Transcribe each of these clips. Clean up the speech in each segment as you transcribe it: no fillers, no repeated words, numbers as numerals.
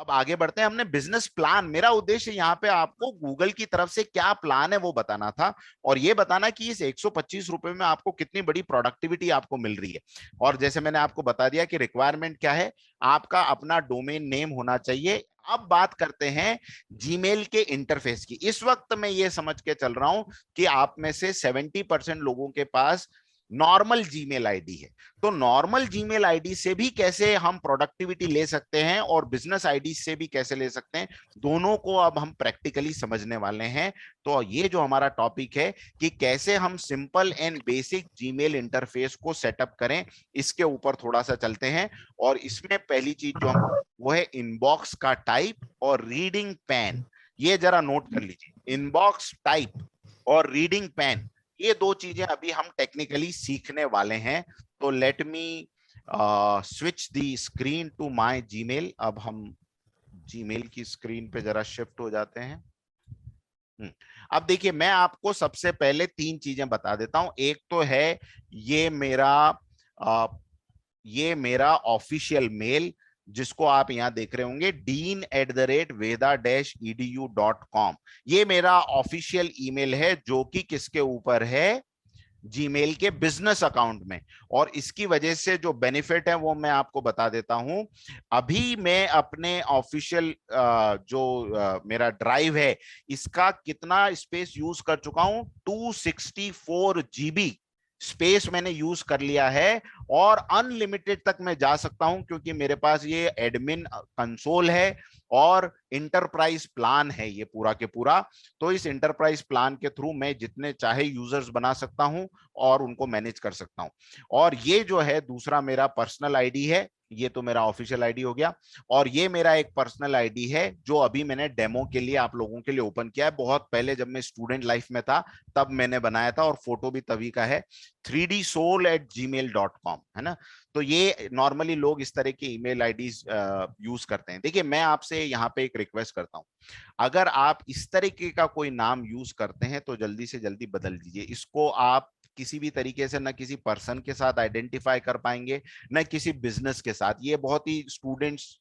अब आगे बढ़ते हैं। हमने बिजनेस प्लान, मेरा उद्देश्य यहाँ पे आपको गूगल की तरफ से क्या प्लान है वो बताना था, और ये बताना कि इस 125 रुपए में आपको कितनी बड़ी प्रोडक्टिविटी आपको मिल रही है। और जैसे मैंने आपको बता दिया कि रिक्वायरमेंट क्या है, आपका अपना डोमेन नेम होना चाहिए। अब बात करते हैं जीमेल के इंटरफेस की। इस वक्त मैं ये समझ के चल रहा हूं कि आप में से 70% लोगों के पास नॉर्मल जीमेल आईडी है। तो नॉर्मल जीमेल आईडी से भी कैसे हम प्रोडक्टिविटी ले सकते हैं और बिजनेस आईडी से भी कैसे ले सकते हैं, दोनों को अब हम प्रैक्टिकली समझने वाले हैं। तो ये जो हमारा टॉपिक है कि कैसे हम simple and basic Gmail interface को सेटअप करें, इसके ऊपर थोड़ा सा चलते हैं। और इसमें पहली चीज जो हम, वो है इनबॉक्स का टाइप और रीडिंग पैन। ये जरा नोट कर लीजिए, इनबॉक्स टाइप और रीडिंग पैन, ये दो चीजें अभी हम टेक्निकली सीखने वाले हैं। तो let me switch the screen to my Gmail. अब हम जीमेल की स्क्रीन पे जरा शिफ्ट हो जाते हैं। अब देखिए, मैं आपको सबसे पहले तीन चीजें बता देता हूं। एक तो है ये मेरा आ, ये मेरा ऑफिशियल मेल, जिसको आप यहां देख रहे होंगे, dean@veda-edu.com। ये मेरा ऑफिशियल ईमेल है, जो कि किसके ऊपर है, जीमेल के बिजनेस अकाउंट में। और इसकी वजह से जो बेनिफिट है वो मैं आपको बता देता हूं। अभी मैं अपने ऑफिशियल जो मेरा ड्राइव है, इसका कितना स्पेस यूज कर चुका हूं, 264 GB स्पेस मैंने यूज कर लिया है। और अनलिमिटेड तक मैं जा सकता हूं, क्योंकि मेरे पास ये एडमिन कंसोल है और इंटरप्राइज प्लान है ये पूरा के पूरा। तो इस इंटरप्राइज प्लान के थ्रू मैं जितने चाहे यूजर्स बना सकता हूं और उनको मैनेज कर सकता हूं। और ये जो है दूसरा मेरा पर्सनल आईडी है, ये तो मेरा ऑफिशियल आईडी हो गया। और ये मेरा एक पर्सनल आईडी है जो अभी मैंने डेमो के लिए आप लोगों के लिए ओपन किया है। बहुत पहले जब मैं स्टूडेंट लाइफ में था तब मैंने बनाया था, और फोटो भी तभी का है, 3dsoul@gmail.com, है ना। तो ये नॉर्मली लोग इस तरह की ईमेल आईडीज यूज करते हैं। देखिए, मैं आपसे यहाँ पे एक रिक्वेस्ट करता हूँ, अगर आप इस तरीके का कोई नाम यूज करते हैं तो जल्दी से जल्दी बदल दीजिए इसको। आप किसी भी तरीके से न किसी पर्सन के साथ आइडेंटिफाई कर पाएंगे, न किसी बिजनेस के साथ। ये बहुत ही स्टूडेंट्स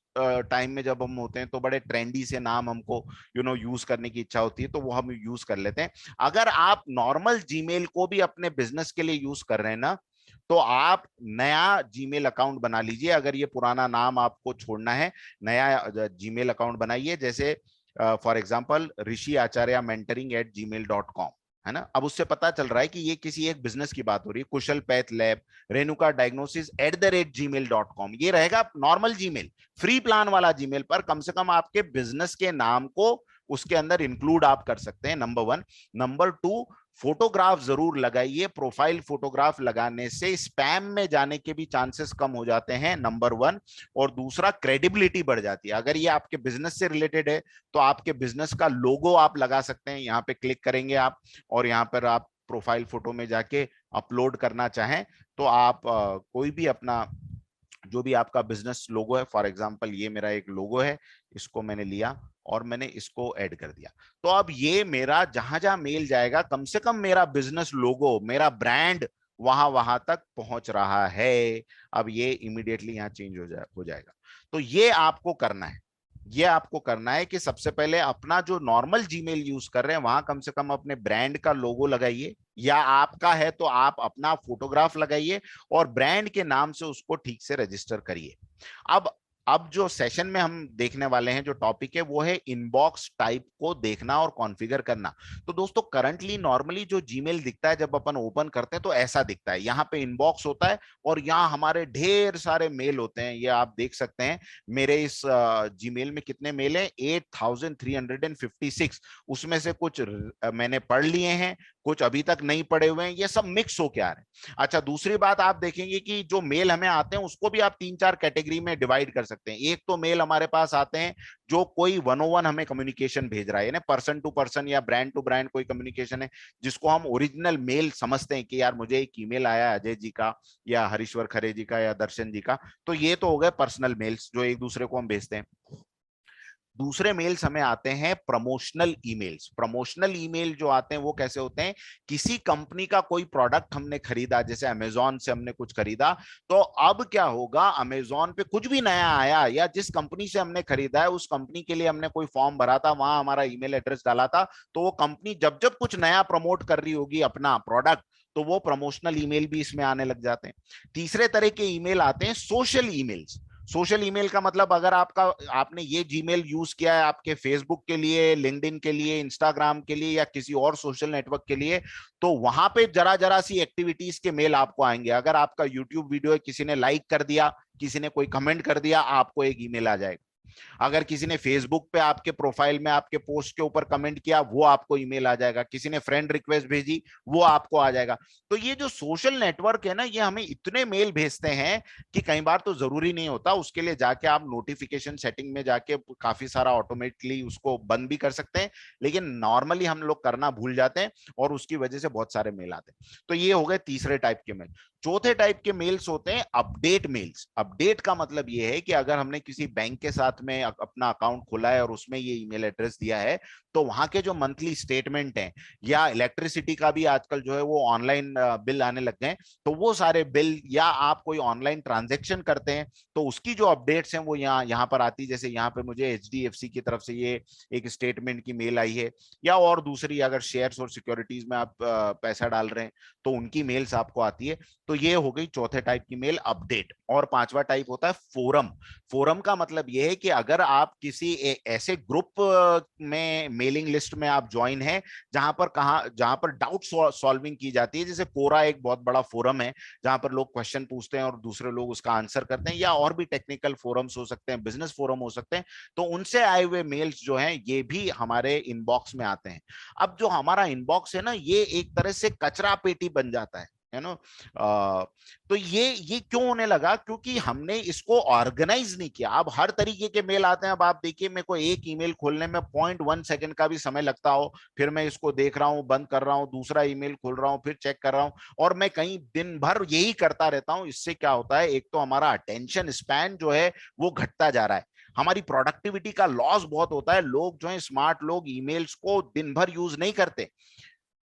टाइम में जब हम होते हैं तो बड़े ट्रेंडी से नाम हमको यूज करने की इच्छा होती है, तो वो हम यूज कर लेते हैं। अगर आप नॉर्मल जीमेल को भी अपने बिजनेस के लिए यूज कर रहे हैं ना, तो आप नया जीमेल अकाउंट बना लीजिए। अगर ये पुराना नाम आपको छोड़ना है, नया जीमेल अकाउंट बनाइए। जैसे for example Rishi Acharya mentoring@gmail.com, है ना। अब उससे पता चल रहा है कि ये किसी एक बिजनेस की बात हो रही है। Kushal path lab, Renuka diagnosis @gmail.com, ये रहेगा नॉर्मल जीमेल, फ्री प्लान वाला जीमेल। पर कम से कम आपके बिजनेस के नाम को उसके अंदर इंक्लूड आप कर सकते हैं, नंबर 1। नंबर 2, फोटोग्राफ जरूर लगाइए। प्रोफाइल फोटोग्राफ लगाने से स्पैम में जाने के भी चांसेस कम हो जाते हैं, नंबर 1। और दूसरा, क्रेडिबिलिटी बढ़ जाती है। अगर ये आपके बिजनेस से रिलेटेड है तो आपके बिजनेस का लोगो आप लगा सकते हैं। यहाँ पे क्लिक करेंगे आप, और यहाँ पर आप प्रोफाइल फोटो में जाके अपलोड करना चाहें तो आप कोई भी अपना जो भी आपका बिजनेस लोगो है, फॉर एग्जांपल ये मेरा एक लोगो है, इसको मैंने लिया और मैंने इसको ऐड कर दिया। तो अब ये मेरा जहां जहां मेल जाएगा, कम से कम मेरा बिजनेस लोगो, मेरा ब्रांड वहां वहां तक पहुंच रहा है। अब ये इमीडिएटली यहाँ चेंज हो जाएगा। तो ये आपको करना है कि सबसे पहले अपना जो नॉर्मल जीमेल यूज कर रहे हैं वहां कम से कम अपने ब्रांड का लोगो लगाइए, या आपका है तो आप अपना फोटोग्राफ लगाइए और ब्रांड के नाम से उसको ठीक से रजिस्टर करिए। अब जो सेशन में हम देखने वाले हैं, जो टॉपिक है, वो है इनबॉक्स टाइप को देखना और कॉन्फ़िगर करना। तो दोस्तों, करंटली नॉर्मली जो जीमेल दिखता है जब अपन ओपन करते हैं तो ऐसा दिखता है। यहाँ पे इनबॉक्स होता है और यहाँ हमारे ढेर सारे मेल होते हैं। ये आप देख सकते हैं मेरे इस जीमेल में कितने मेल हैं, 8356। उसमें से कुछ मैंने पढ़ लिए हैं, कुछ अभी तक नहीं पढ़े हुए हैं, ये सब मिक्स होके आ रहे हैं। अच्छा, दूसरी बात आप देखेंगे कि जो मेल हमें आते हैं उसको भी आप 3-4 कैटेगरी में डिवाइड कर सकते हैं। एक तो मेल हमारे पास आते हैं जो कोई 101 हमें कम्युनिकेशन भेज रहा है, ना पर्सन टू पर्सन या ब्रांड टू ब्रांड कोई कम्युनिकेशन है, जिसको हम ओरिजिनल मेल समझते हैं कि यार मुझे एक ईमेल आया अजय जी का या हरीश्वर खरे जी का या दर्शन जी का। तो ये तो हो गए पर्सनल मेल्स जो एक दूसरे को हम भेजते हैं। दूसरे मेल्स हमें आते हैं प्रमोशनल ईमेल्स। प्रमोशनल ईमेल जो आते हैं वो कैसे होते हैं, किसी कंपनी का कोई प्रोडक्ट हमने खरीदा, जैसे अमेजॉन से हमने कुछ खरीदा, तो अब क्या होगा, अमेजॉन पे कुछ भी नया आया या जिस कंपनी से हमने खरीदा है उस कंपनी के लिए हमने कोई फॉर्म भरा था, वहां हमारा ईमेल एड्रेस डाला था, तो वो कंपनी जब जब कुछ नया प्रमोट कर रही होगी अपना प्रोडक्ट, तो वो प्रमोशनल ईमेल भी इसमें आने लग जाते हैं। तीसरे तरह के ईमेल आते हैं सोशल ईमेल्स। सोशल ईमेल का मतलब, अगर आपने ये जीमेल यूज किया है आपके फेसबुक के लिए, लिंक्डइन के लिए, इंस्टाग्राम के लिए या किसी और सोशल नेटवर्क के लिए, तो वहां पे जरा जरा सी एक्टिविटीज के मेल आपको आएंगे। अगर आपका यूट्यूब वीडियो है, किसी ने लाइक कर दिया, किसी ने कोई कमेंट कर दिया, आपको एक ईमेल आ जाएगा। अगर किसी ने फेसबुक पे आपके प्रोफाइल में आपके पोस्ट के ऊपर कमेंट किया, वो आपको ईमेल आ जाएगा। किसी ने फ्रेंड रिक्वेस्ट भेजी, वो आपको आ जाएगा। तो ये जो सोशल नेटवर्क है ना, ये हमें इतने मेल भेजते हैं कि कई बार तो जरूरी नहीं होता, उसके लिए जाके आप नोटिफिकेशन सेटिंग में जाके काफी सारा ऑटोमेटिकली उसको बंद भी कर सकते हैं, लेकिन नॉर्मली हम लोग करना भूल जाते हैं और उसकी वजह से बहुत सारे मेल आते हैं। तो ये हो गए तीसरे टाइप के मेल। चौथे टाइप के मेल्स होते हैं अपडेट मेल्स। अपडेट का मतलब ये है कि अगर हमने किसी बैंक के साथ में अपना अकाउंट खोला है और उसमें ये ईमेल एड्रेस दिया है, तो वहां के जो मंथली स्टेटमेंट हैं, या इलेक्ट्रिसिटी का भी आजकल जो है वो ऑनलाइन बिल आने लग गए, तो वो सारे बिल, या आप कोई ऑनलाइन ट्रांजेक्शन करते हैं तो उसकी जो अपडेट्स हैं वो यहाँ यहाँ पर आती है। जैसे यहाँ पे मुझे एचडीएफसी की तरफ से ये एक स्टेटमेंट की मेल आई है, या और दूसरी अगर शेयर्स और सिक्योरिटीज में आप पैसा डाल रहे हैं तो उनकी मेल्स आपको आती है। तो ये हो गई चौथे टाइप की मेल, अपडेट। और पांचवा टाइप होता है फोरम। फोरम का मतलब ये है कि अगर आप किसी ऐसे ग्रुप में, मेलिंग लिस्ट में आप ज्वाइन हैं जहां पर डाउट सॉल्विंग की जाती है, जैसे कोरा एक बहुत बड़ा फोरम है जहां पर लोग क्वेश्चन पूछते हैं और दूसरे लोग उसका आंसर करते हैं, या और भी टेक्निकल फोरम्स हो सकते हैं, बिजनेस फोरम हो सकते हैं, तो उनसे आए हुए मेल्स जो हैं ये भी हमारे इनबॉक्स में आते हैं। अब जो हमारा इनबॉक्स है ना, ये एक तरह से कचरा पेटी बन जाता है ना। तो ये क्यों होने लगा, क्योंकि हमने इसको ऑर्गेनाइज नहीं किया। अब हर तरीके के मेल आते हैं। अब आप देखिए, मेरे को एक ईमेल खोलने में 0.1 सेकंड का भी समय लगता हो, फिर मैं इसको देख रहा हूं, बंद कर रहा हूं, दूसरा ईमेल खोल रहा हूं, फिर चेक कर रहा हूं, और मैं कहीं दिन भर यही करता रहता हूं। इससे क्या होता है, एक तो हमारा अटेंशन स्पैन जो है वो घटता जा रहा है, हमारी प्रोडक्टिविटी का लॉस बहुत होता है। लोग जो है, स्मार्ट लोग ईमेल्स को दिन भर यूज नहीं करते।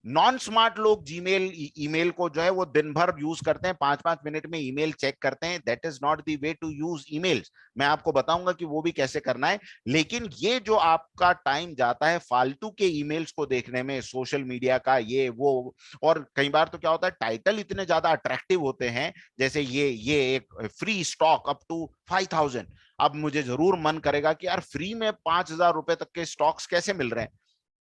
नॉन स्मार्ट लोग जीमेल ईमेल को जो है वो दिन भर यूज करते हैं, 5-5 मिनट में ईमेल चेक करते हैं। That is not the way to use emails. मैं आपको बताऊंगा कि वो भी कैसे करना है। लेकिन ये जो आपका टाइम जाता है फालतू के ईमेल्स को देखने में, सोशल मीडिया का ये वो, और कई बार तो क्या होता है, टाइटल इतने ज्यादा अट्रैक्टिव होते हैं, जैसे ये एक फ्री स्टॉक अप टू 5,000। अब मुझे जरूर मन करेगा कि यार फ्री में 5,000 रुपए तक के स्टॉक्स कैसे मिल रहे हैं,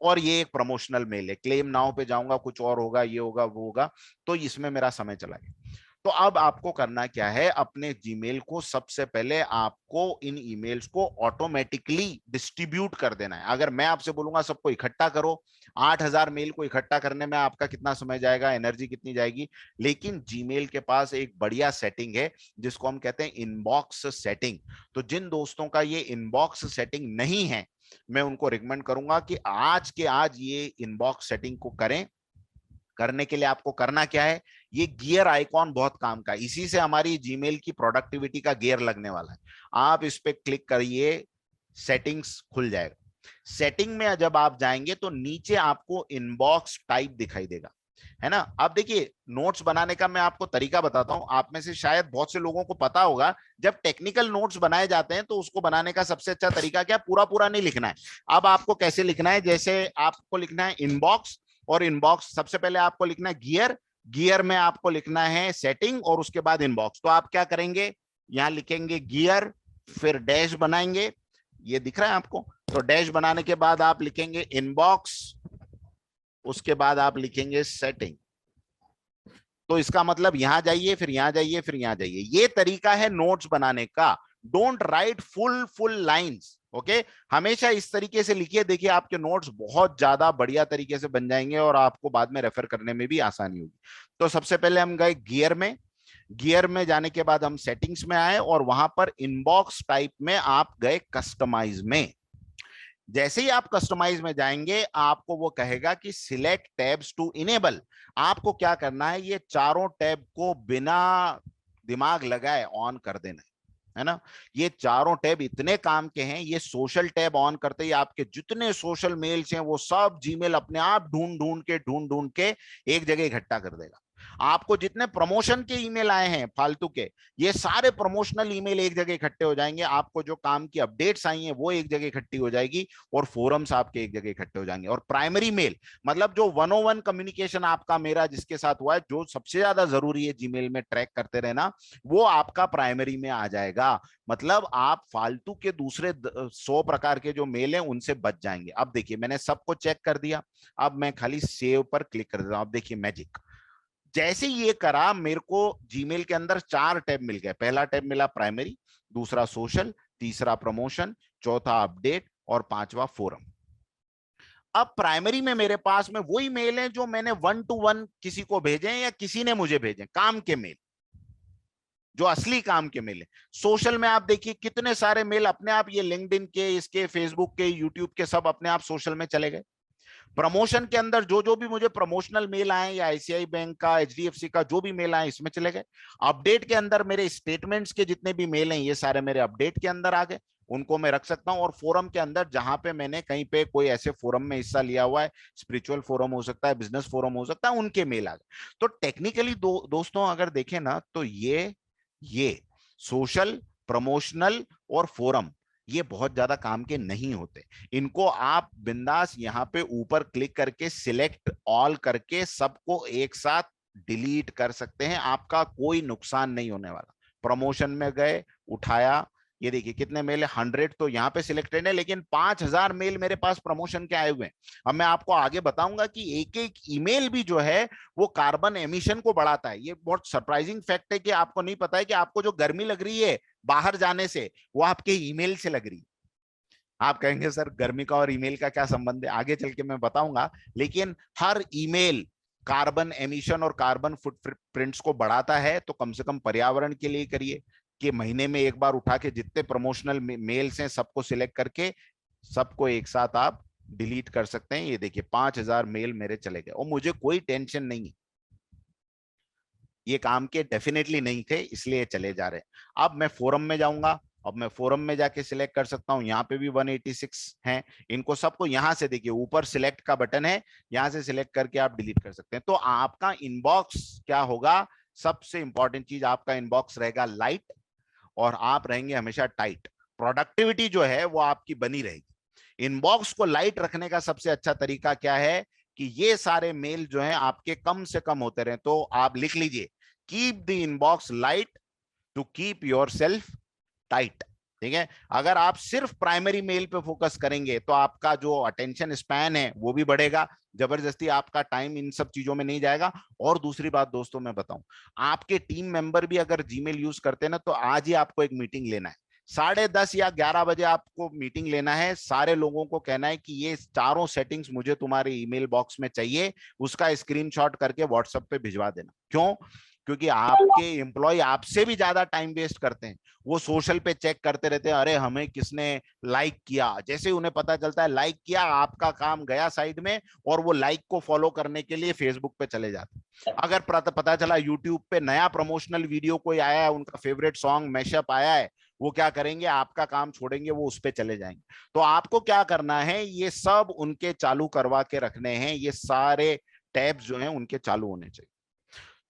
और ये एक प्रमोशनल मेल है। क्लेम नाउ पे जाऊंगा, कुछ और होगा, ये होगा वो होगा, तो इसमें मेरा समय चला गया। तो अब आपको करना क्या है, अपने जीमेल को सबसे पहले आपको इन ईमेल्स को ऑटोमेटिकली डिस्ट्रीब्यूट कर देना है। अगर मैं आपसे बोलूंगा सबको इकट्ठा करो, 8,000 मेल को इकट्ठा करने में आपका कितना समय जाएगा, एनर्जी कितनी जाएगी। लेकिन जीमेल के पास एक बढ़िया सेटिंग है जिसको हम कहते हैं इनबॉक्स सेटिंग। तो जिन दोस्तों का ये इनबॉक्स सेटिंग नहीं है, मैं उनको रिकमेंड करूंगा कि आज के आज ये इनबॉक्स सेटिंग को करें। करने के लिए आपको करना क्या है, ये गियर आइकॉन बहुत काम का है, इसी से हमारी जीमेल की प्रोडक्टिविटी का गियर लगने वाला है। आप इस पे क्लिक करिए, सेटिंग्स खुल जाएगा। सेटिंग में जब आप जाएंगे तो नीचे आपको इनबॉक्स टाइप दिखाई देगा, है ना। आप देखिए, नोट्स बनाने का मैं आपको तरीका बताता हूं। आप में से शायद बहुत से लोगों को पता होगा, जब टेक्निकल नोट्स बनाए जाते हैं तो उसको बनाने का सबसे अच्छा तरीका क्या, पूरा पूरा नहीं लिखना है। अब आपको कैसे लिखना है, जैसे आपको लिखना है इनबॉक्स, और इनबॉक्स सबसे पहले आपको लिखना है गियर, गियर में आपको लिखना है सेटिंग, और उसके बाद इनबॉक्स। तो आप क्या करेंगे, यहां लिखेंगे गियर, फिर डैश बनाएंगे, ये दिख रहा है आपको। तो डैश बनाने के बाद आप लिखेंगे इनबॉक्स, उसके बाद आप लिखेंगे सेटिंग। तो इसका मतलब यहां जाइए, फिर यहां जाइए, फिर यहां जाइए। ये तरीका है नोट्स बनाने का। Don't write full lines, okay. हमेशा इस तरीके से लिखिए, देखिए आपके नोट्स बहुत ज्यादा बढ़िया तरीके से बन जाएंगे और आपको बाद में रेफर करने में भी आसानी होगी। तो सबसे पहले हम गए गियर में, गियर में जाने के बाद हम सेटिंग्स में आए, और वहां पर इनबॉक्स टाइप में आप गए कस्टमाइज में। जैसे ही आप कस्टमाइज में जाएंगे, आपको वो कहेगा कि सिलेक्ट टैब्स टू इनेबल। आपको क्या करना है, ये चारों टैब को बिना दिमाग लगाए ऑन कर देना है। है ना। ये चारों टैब इतने काम के हैं, ये सोशल टैब ऑन करते ही आपके जितने सोशल मेल्स हैं वो सब जीमेल अपने आप ढूंढ ढूंढ के एक जगह इकट्ठा कर देगा। आपको जितने प्रमोशन के ईमेल आए हैं फालतू के, ये सारे प्रमोशनल ईमेल एक जगह इकट्ठे हो जाएंगे। आपको जो काम की अपडेट्स आई हैं वो एक जगह इकट्ठी हो जाएगी, और फोरम्स आपके एक जगह इकट्ठे हो जाएंगे। और प्राइमरी मेल मतलब जो 101 कम्युनिकेशन आपका मेरा जिसके साथ हुआ है, जो सबसे ज्यादा जरूरी है जीमेल में ट्रैक करते रहना, वो आपका प्राइमरी में आ जाएगा। मतलब आप फालतू के दूसरे 100 प्रकार के जो मेल हैं उनसे बच जाएंगे। अब देखिए मैंने सबको चेक कर दिया, अब मैं खाली सेव पर क्लिक कर देता हूं। अब देखिए मैजिक, जैसे ये करा मेरे को जीमेल के अंदर 4 टैब मिल गए। पहला टैब मिला प्राइमरी, दूसरा सोशल, तीसरा प्रमोशन, चौथा अपडेट और पांचवा फोरम। अब प्राइमरी में मेरे पास में वही मेल है जो मैंने 1-to-1 किसी को भेजे या किसी ने मुझे भेजे, काम के मेल, जो असली काम के मेल है। सोशल में आप देखिए कितने सारे मेल अपने आप, ये लिंक्डइन के, इसके, फेसबुक के, यूट्यूब के, सब अपने आप सोशल में चले गए। प्रमोशन के अंदर जो जो भी मुझे प्रमोशनल मेल आए, या आईसीआई बैंक का, एचडीएफसी का जो भी मेल आए, इसमें चले गए। अपडेट के अंदर मेरे स्टेटमेंट्स के जितने भी मेल हैं ये सारे मेरे अपडेट के अंदर आ गए, उनको मैं रख सकता हूं। और फोरम के अंदर जहां पे मैंने कहीं पे कोई ऐसे फोरम में हिस्सा लिया हुआ है, स्पिरिचुअल फोरम हो सकता है, बिजनेस फोरम हो सकता है, उनके मेल आ गए। तो टेक्निकली दोस्तों अगर देखें ना, तो ये सोशल, प्रमोशनल और फोरम, ये बहुत ज्यादा काम के नहीं होते। इनको आप बिंदास यहाँ पे ऊपर क्लिक करके सिलेक्ट ऑल करके सबको एक साथ डिलीट कर सकते हैं, आपका कोई नुकसान नहीं होने वाला। प्रमोशन में गए, उठाया, ये देखिए कितने मेल है, 100 तो यहाँ पे सिलेक्टेड है, लेकिन 5000 मेल मेरे पास प्रमोशन के आए हुए हैं। अब मैं आपको आगे बताऊंगा कि एक एक ईमेल भी जो है वो कार्बन एमिशन को बढ़ाता है। ये बहुत सरप्राइजिंग फैक्ट है कि आपको नहीं पता है कि आपको जो गर्मी लग रही है बाहर जाने से, वो आपके ईमेल से लग रही है। आप कहेंगे सर गर्मी का और ईमेल का क्या संबंध है, आगे चल के मैं बताऊंगा। लेकिन हर ईमेल कार्बन एमिशन और कार्बन फुटप्रिंट्स को बढ़ाता है, तो कम से कम पर्यावरण के लिए करिए कि महीने में एक बार उठा के जितने प्रमोशनल मेल्स हैं सबको सिलेक्ट करके सबको एक साथ आप डिलीट कर सकते हैं। ये देखिए 5000 मेल मेरे चले गए और मुझे कोई टेंशन नहीं है, ये काम के डेफिनेटली नहीं थे इसलिए चले जा रहे हैं। अब मैं फोरम में जाऊंगा, अब मैं फोरम में जाके सिलेक्ट कर सकता हूं, यहाँ पे भी 186 हैं। इनको सबको यहाँ से देखिए ऊपर सिलेक्ट का बटन है, यहाँ से सिलेक्ट करके आप डिलीट कर सकते हैं। तो आपका इनबॉक्स क्या होगा, सबसे इंपॉर्टेंट चीज, आपका इनबॉक्स रहेगा लाइट और आप रहेंगे हमेशा टाइट। प्रोडक्टिविटी जो है वो आपकी बनी रहेगी। इनबॉक्स को लाइट रखने का सबसे अच्छा तरीका क्या है कि ये सारे मेल जो हैं आपके कम से कम होते रहे। तो आप लिख लीजिए, keep the inbox light to keep yourself tight. ठीक है, अगर आप सिर्फ प्राइमरी मेल पे फोकस करेंगे तो आपका जो अटेंशन स्पैन है वो भी बढ़ेगा, जबरदस्ती आपका टाइम इन सब चीजों में नहीं जाएगा। और दूसरी बात दोस्तों मैं बताऊं, आपके टीम मेंबर भी अगर जीमेल यूज करते हैं ना, तो आज ही आपको एक मीटिंग लेना है, 10:30 या 11 बजे आपको मीटिंग लेना है। सारे लोगों को कहना है कि ये चारों सेटिंग्स मुझे तुम्हारे ईमेल बॉक्स में चाहिए, उसका स्क्रीनशॉट करके व्हाट्सएप पे भिजवा देना। क्यों? क्योंकि आपके एम्प्लॉय आपसे भी ज्यादा टाइम वेस्ट करते हैं, वो सोशल पे चेक करते रहते हैं, अरे हमें किसने लाइक किया, जैसे ही उन्हें पता चलता है लाइक किया, आपका काम गया साइड में, और वो लाइक को फॉलो करने के लिए फेसबुक पे चले जाते हैं। अगर पता चला यूट्यूब पे नया प्रमोशनल वीडियो कोई आया है, उनका फेवरेट सॉन्ग मैशअप आया है, वो क्या करेंगे, आपका काम छोड़ेंगे, वो उस पे चले जाएंगे। तो आपको क्या करना है, ये सब उनके चालू करवा के रखने हैं, ये सारे टैब्स जो हैं उनके चालू होने चाहिए।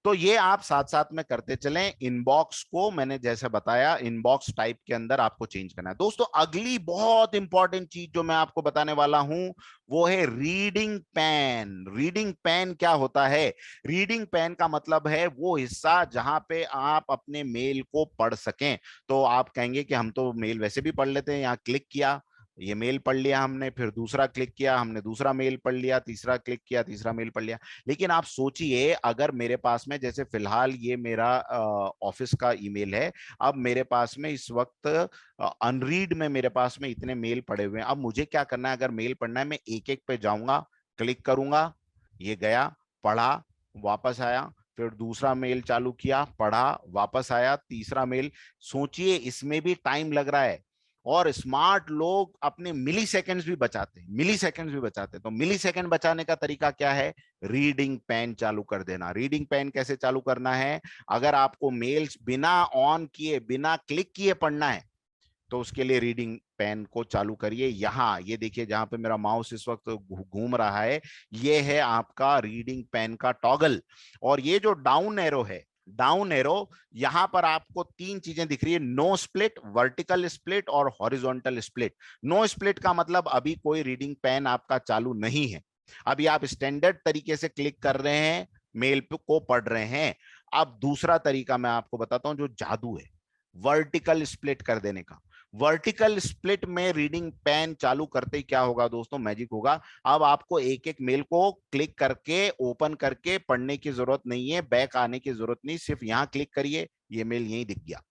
तो ये आप साथ साथ में करते चलें। इनबॉक्स को मैंने जैसे बताया, इनबॉक्स टाइप के अंदर आपको चेंज करना है। दोस्तों अगली बहुत इंपॉर्टेंट चीज जो मैं आपको बताने वाला हूं वो है रीडिंग पैन। रीडिंग पैन क्या होता है? रीडिंग पैन का मतलब है वो हिस्सा जहां पे आप अपने मेल को पढ़ सकें। तो आप कहेंगे कि हम तो मेल वैसे भी पढ़ लेते हैं, यहाँ क्लिक किया, ये मेल पढ़ लिया हमने, फिर दूसरा क्लिक किया हमने, दूसरा मेल पढ़ लिया, तीसरा क्लिक किया, तीसरा मेल पढ़ लिया। लेकिन आप सोचिए, अगर मेरे पास में, जैसे फिलहाल ये मेरा ऑफिस का ईमेल है, अब मेरे पास में इस वक्त अनरीड में मेरे पास में इतने मेल पड़े हुए हैं। अब मुझे क्या करना है, अगर मेल पढ़ना है, मैं एक एक पे जाऊंगा, क्लिक करूंगा, ये गया, पढ़ा, वापस आया, फिर दूसरा मेल चालू किया, पढ़ा, वापस आया, तीसरा मेल। सोचिए इसमें भी टाइम लग रहा है। और स्मार्ट लोग अपने मिली सेकेंड्स भी बचाते हैं, मिली सेकेंड्स भी बचाते हैं। तो मिली सेकेंड बचाने का तरीका क्या है? रीडिंग पेन चालू कर देना। रीडिंग पेन कैसे चालू करना है? अगर आपको मेल्स बिना ऑन किए, बिना क्लिक किए पढ़ना है, तो उसके लिए रीडिंग पेन को चालू करिए। यहाँ ये देखिए, जहां पे मेरा माउस इस वक्त घूम रहा है, ये है आपका रीडिंग पेन का टॉगल। और ये जो डाउन एरो है, डाउन एरो, यहां पर आपको तीन चीजें दिख रही है: नो स्प्लिट, वर्टिकल स्प्लिट और हॉरिजॉन्टल स्प्लिट। नो स्प्लिट का मतलब अभी कोई रीडिंग पेन आपका चालू नहीं है, अभी आप स्टैंडर्ड तरीके से क्लिक कर रहे हैं, मेल को पढ़ रहे हैं। अब दूसरा तरीका मैं आपको बताता हूं जो जादू है, वर्टिकल स्प्लिट कर देने का। वर्टिकल स्प्लिट में रीडिंग पेन चालू करते ही क्या होगा दोस्तों? मैजिक होगा। अब आपको एक एक मेल को क्लिक करके, ओपन करके पढ़ने की जरूरत नहीं है, बैक आने की जरूरत नहीं, सिर्फ यहां क्लिक करिए, ये मेल यहीं दिख गया।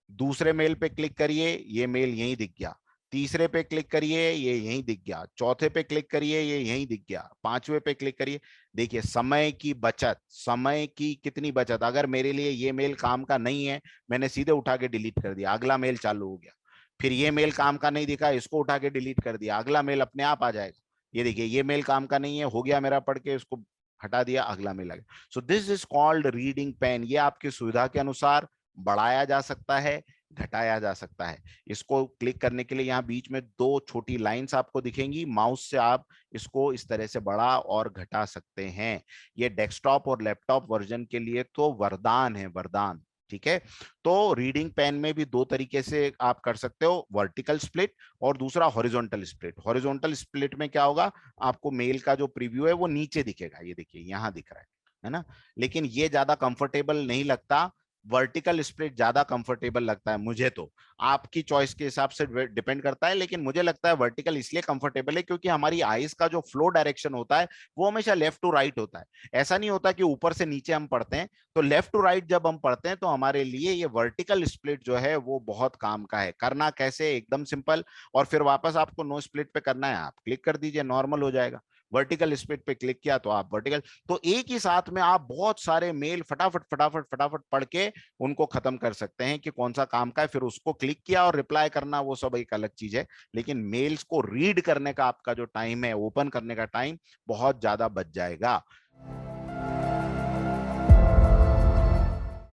दूसरे मेल पे क्लिक करिए, ये मेल यहीं दिख गया। तीसरे पे क्लिक करिए, ये यहीं दिख गया। चौथे पे क्लिक करिए, ये यहीं दिख गया। पांचवे पे क्लिक करिए। देखिए समय की बचत, समय की कितनी बचत। अगर मेरे लिए ये मेल काम का नहीं है, मैंने सीधे उठा के डिलीट कर दिया, अगला मेल चालू हो गया। फिर ये मेल काम का नहीं दिखा, इसको उठा के डिलीट कर दिया, अगला मेल अपने आप आ जाएगा। ये देखिए, ये मेल काम का नहीं है, हो गया मेरा पढ़ के, इसको हटा दिया, अगला मेल आ गया। So this is called reading pane. ये आपकी सुविधा के अनुसार बढ़ाया जा सकता है, घटाया जा सकता है। इसको क्लिक करने के लिए यहाँ बीच में दो छोटी लाइंस आपको दिखेंगी, माउस से आप इसको इस तरह से बढ़ा और घटा सकते हैं। ये डेस्कटॉप और लैपटॉप वर्जन के लिए तो वरदान है, वरदान। ठीक है, तो रीडिंग पेन में भी दो तरीके से आप कर सकते हो, वर्टिकल स्प्लिट और दूसरा हॉरिजॉन्टल स्प्लिट। हॉरिजॉन्टल स्प्लिट में क्या होगा? आपको मेल का जो प्रीव्यू है वो नीचे दिखेगा, ये देखिए यहां दिख रहा है ना। लेकिन ये ज्यादा कंफर्टेबल नहीं लगता, वर्टिकल स्प्लिट ज्यादा कंफर्टेबल लगता है मुझे तो। आपकी चॉइस के हिसाब से डिपेंड करता है, लेकिन मुझे लगता है वर्टिकल इसलिए कंफर्टेबल है क्योंकि हमारी आईज का जो फ्लो डायरेक्शन होता है वो हमेशा लेफ्ट टू राइट होता है। ऐसा नहीं होता कि ऊपर से नीचे हम पढ़ते हैं। तो लेफ्ट टू राइट जब हम पढ़ते हैं तो हमारे लिए ये वर्टिकल स्प्लिट जो है वो बहुत काम का है। करना कैसे? एकदम सिंपल। और फिर वापस आपको नो स्प्लिट पे करना है, आप क्लिक कर दीजिए, नॉर्मल हो जाएगा। वर्टिकल स्प्लिट पे क्लिक किया तो आप वर्टिकल, तो एक ही साथ में आप बहुत सारे मेल फटाफट फटाफट फटाफट पढ़ के उनको खत्म कर सकते हैं कि कौन सा काम का है। फिर उसको क्लिक किया और रिप्लाई करना, वो सब एक अलग चीज है। लेकिन मेल्स को रीड करने का आपका जो टाइम है, ओपन करने का टाइम बहुत ज्यादा बच जाएगा।